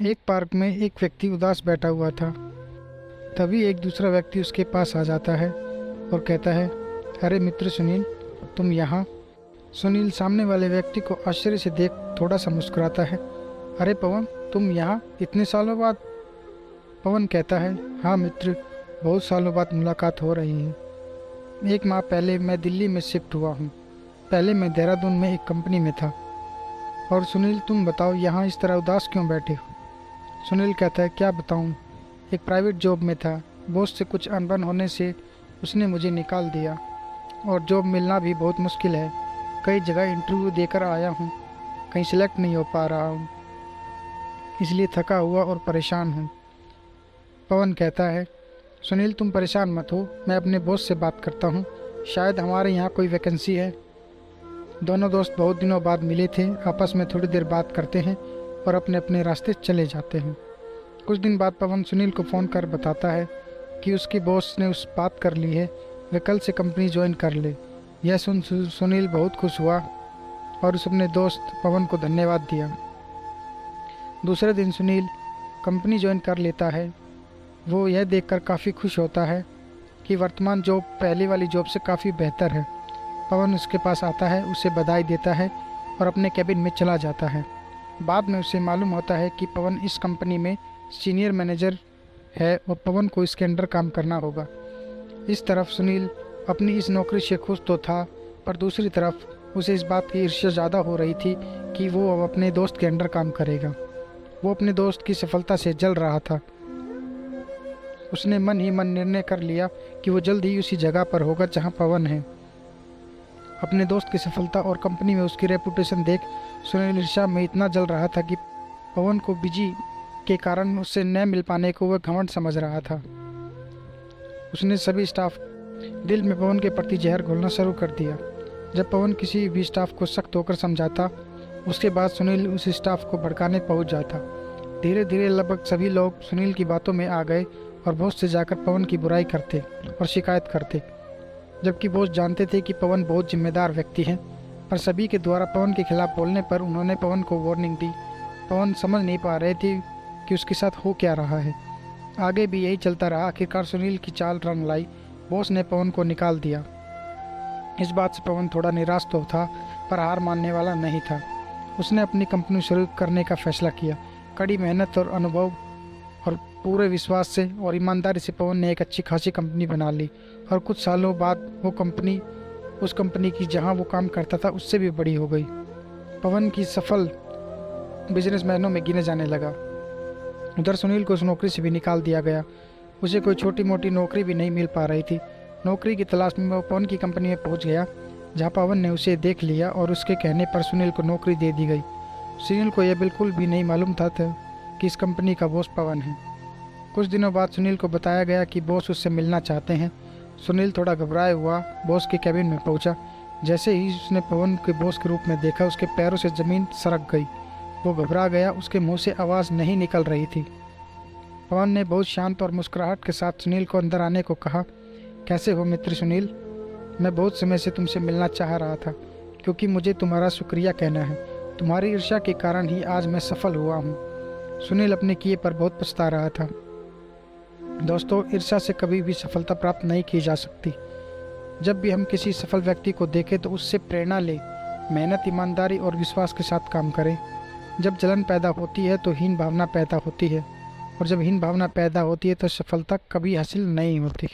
एक पार्क में एक व्यक्ति उदास बैठा हुआ था। तभी एक दूसरा व्यक्ति उसके पास आ जाता है और कहता है, अरे मित्र सुनील, तुम यहाँ। सुनील सामने वाले व्यक्ति को आश्चर्य से देख थोड़ा सा मुस्कुराता है। अरे पवन, तुम यहाँ इतने सालों बाद? पवन कहता है, हाँ मित्र, बहुत सालों बाद मुलाकात हो रही है। 1 माह पहले मैं दिल्ली में शिफ्ट हुआ हूँ। पहले मैं देहरादून में एक कंपनी में था। और सुनील, तुम बताओ, यहाँ इस तरह उदास क्यों बैठे हो? सुनील कहता है, क्या बताऊँ, एक प्राइवेट जॉब में था। बॉस से कुछ अनबन होने से उसने मुझे निकाल दिया और जॉब मिलना भी बहुत मुश्किल है। कई जगह इंटरव्यू देकर आया हूँ, कहीं सिलेक्ट नहीं हो पा रहा हूँ, इसलिए थका हुआ और परेशान हूँ। पवन कहता है, सुनील तुम परेशान मत हो, मैं अपने बॉस से बात करता हूँ, शायद हमारे यहाँ कोई वैकेंसी है। दोनों दोस्त बहुत दिनों बाद मिले थे, आपस में थोड़ी देर बात करते हैं और अपने अपने रास्ते चले जाते हैं। कुछ दिन बाद पवन सुनील को फ़ोन कर बताता है कि उसके बॉस ने उस बात कर ली है, वे कल से कंपनी ज्वाइन कर ले। यह सुन सुनील बहुत खुश हुआ और उस अपने दोस्त पवन को धन्यवाद दिया। दूसरे दिन सुनील कंपनी ज्वाइन कर लेता है। वो यह देखकर काफ़ी खुश होता है कि वर्तमान जॉब पहले वाली जॉब से काफ़ी बेहतर है। पवन उसके पास आता है, उसे बधाई देता है और अपने कैबिन में चला जाता है। बाद में उसे मालूम होता है कि पवन इस कंपनी में सीनियर मैनेजर है और पवन को इसके अंडर काम करना होगा। इस तरफ सुनील अपनी इस नौकरी से खुश तो था, पर दूसरी तरफ उसे इस बात की ईर्ष्या ज़्यादा हो रही थी कि वो अब अपने दोस्त के अंडर काम करेगा। वो अपने दोस्त की सफलता से जल रहा था। उसने मन ही मन निर्णय कर लिया कि वो जल्द ही उसी जगह पर होगा जहाँ पवन है। अपने दोस्त की सफलता और कंपनी में उसकी रेपुटेशन देख सुनील ईर्ष्या में इतना जल रहा था कि पवन को बिजी के कारण उससे न मिल पाने को वह घमंड समझ रहा था। उसने सभी स्टाफ दिल में पवन के प्रति जहर घोलना शुरू कर दिया। जब पवन किसी भी स्टाफ को सख्त होकर समझाता, उसके बाद सुनील उस स्टाफ को भड़काने पहुंच जाता। धीरे धीरे लगभग सभी लोग सुनील की बातों में आ गए और बॉस से जाकर पवन की बुराई करते और शिकायत करते, जबकि बॉस जानते थे कि पवन बहुत जिम्मेदार व्यक्ति है। पर सभी के द्वारा पवन के खिलाफ बोलने पर उन्होंने पवन को वार्निंग दी। पवन समझ नहीं पा रहे थे कि उसके साथ हो क्या रहा है। आगे भी यही चलता रहा। आखिरकार सुनील की चाल रंग लाई, बॉस ने पवन को निकाल दिया। इस बात से पवन थोड़ा निराश तो था, पर हार मानने वाला नहीं था। उसने अपनी कंपनी शुरू करने का फैसला किया। कड़ी मेहनत और अनुभव और पूरे विश्वास से और ईमानदारी से पवन ने एक अच्छी खासी कंपनी बना ली और कुछ सालों बाद वो कंपनी उस कंपनी की जहां वो काम करता था उससे भी बड़ी हो गई। पवन की सफल बिजनेसमैनों में गिने जाने लगा। उधर सुनील को उस नौकरी से भी निकाल दिया गया। उसे कोई छोटी मोटी नौकरी भी नहीं मिल पा रही थी। नौकरी की तलाश में वो पवन की कंपनी में पहुंच गया, जहां पवन ने उसे देख लिया और उसके कहने पर सुनील को नौकरी दे दी गई। सुनील को यह बिल्कुल भी नहीं मालूम था कि इस कंपनी का बॉस पवन है। कुछ दिनों बाद सुनील को बताया गया कि बॉस उससे मिलना चाहते हैं। सुनील थोड़ा घबराया हुआ बॉस के कैबिन में पहुंचा। जैसे ही उसने पवन के बॉस के रूप में देखा, उसके पैरों से ज़मीन सरक गई। वो घबरा गया, उसके मुंह से आवाज़ नहीं निकल रही थी। पवन ने बहुत शांत और मुस्कुराहट के साथ सुनील को अंदर आने को कहा, कैसे हो मित्र सुनील? मैं बहुत समय से तुमसे मिलना चाह रहा था, क्योंकि मुझे तुम्हारा शुक्रिया कहना है। तुम्हारी ईर्ष्या के कारण ही आज मैं सफल हुआ हूँ। सुनील अपने किए पर बहुत पछता रहा था। दोस्तों, ईर्ष्या से कभी भी सफलता प्राप्त नहीं की जा सकती। जब भी हम किसी सफल व्यक्ति को देखें तो उससे प्रेरणा लें, मेहनत, ईमानदारी और विश्वास के साथ काम करें। जब जलन पैदा होती है तो हीन भावना पैदा होती है, और जब हीन भावना पैदा होती है तो सफलता कभी हासिल नहीं होती।